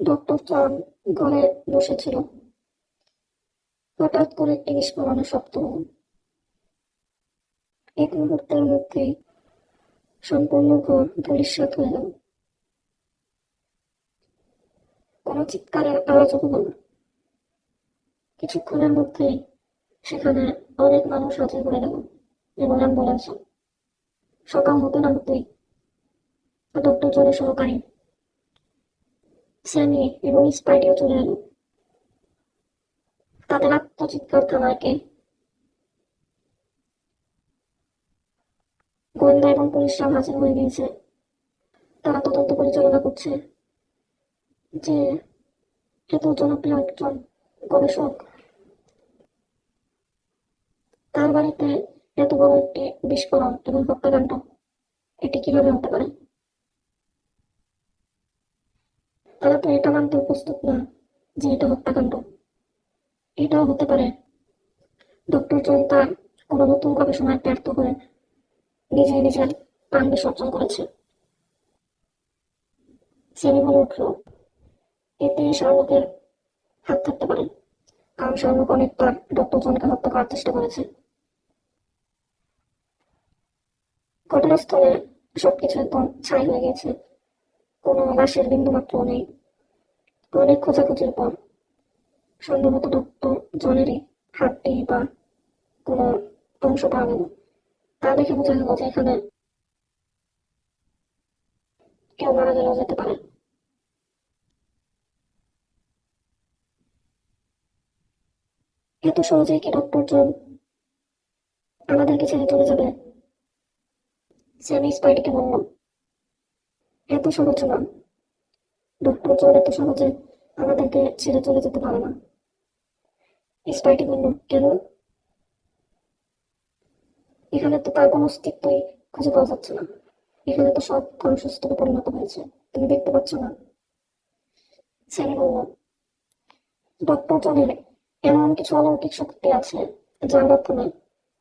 Doctor চান ঘরে বসেছিল। হঠাৎ করে একটি বিস্ফোরণের শব্দ হলো। এক মুহূর্তের মধ্যেই সম্পূর্ণ ঘর ধূলিসাৎ হয়ে গেল। কোনো চিৎকারের আওয়াজও হলো না। কিছুক্ষণের মধ্যেই সেখানে অনেক মানুষ হাজির হয়ে গেল এবং অ্যাম্বুলেন্স। সকাল হতে না হতেই ডক্টর জনের সহকারী স্যামি এবং স্পাইডিও চলে এলো। তাদের আত্মচিৎকার থামায়কে গোয়েন্দা এবং পুলিশরা হাজির হয়ে গিয়েছে। তারা তদন্ত পরিচালনা করছে যে এত জনপ্রিয় একজন গবেষক, তার বাড়িতে এত বড় একটি বিস্ফোরণ এবং হত্যাকাণ্ড, এটি কিভাবে হতে পারে। তারা তো এটা মানতেও প্রস্তুত না যে এটা হত্যাকাণ্ড। এটাও হতে পারে ডক্টর জন তার কোনো নতুন গবেষণায় ব্যর্থ হয়ে নিজের প্রাণ বিসর্জন করেছে। সেমি বলে উঠল, এতে শার্লকের হাত থাকতে পারে, কারণ শার্লক অনেকবার ডক্টর জনকে হত্যা করার চেষ্টা করেছে। ঘটনাস্থলে সবকিছু একদম ছাই হয়ে গেছে, কোনো লাশের বিন্দুমাত্র নেই। অনেক খোঁজাখুঁজির পর সম্ভবত ডক্টর জনেরই হাড্ডি বা কোনো অংশ পাওয়া গেল। তা দেখে বোঝা গেল যে এখানে কেউ মারা গেলেও যেতে পারে। এত সহজেই কি ডক্টর জন আমাদেরকে ছেড়ে চলে যাবে? স্যামি স্পাইডিকে বলল, এত সহজ না। ডক্টর জন এত সহজে আমাদেরকে ছেড়ে চলে যেতে পারে না। স্পাইডি বলল, কেন? এখানে তো তার কোনো অস্তিত্বই খুঁজে পাওয়া যাচ্ছে না। এখানে তো সব ধ্বংসস্তূপে পরিণত হয়েছে, তুমি দেখতে পাচ্ছ না? স্যামি বলল, ডক্টর জনের এমন কিছু অলৌকিক শক্তি আছে যার মাধ্যমে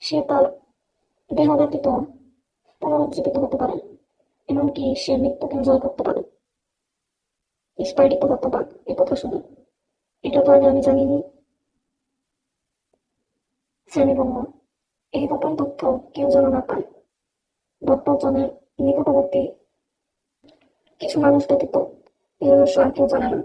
সে তার দেহ ব্যতীত পুনরুজ্জীবিত হতে পারে, এমনকি সে মৃত্যুকে জয় করতে পারে। স্পাইডি তো হতবাক এ কথা শুনে, এটা তো আগে আমি জানিনি। স্যামি বলল, এই গোপন তথ্য কেউ যেন না পায়। ডক্টর জনের নিকটবর্তী কিছু মানুষ ব্যতীত এই রহস্য আর কেউ জানে না।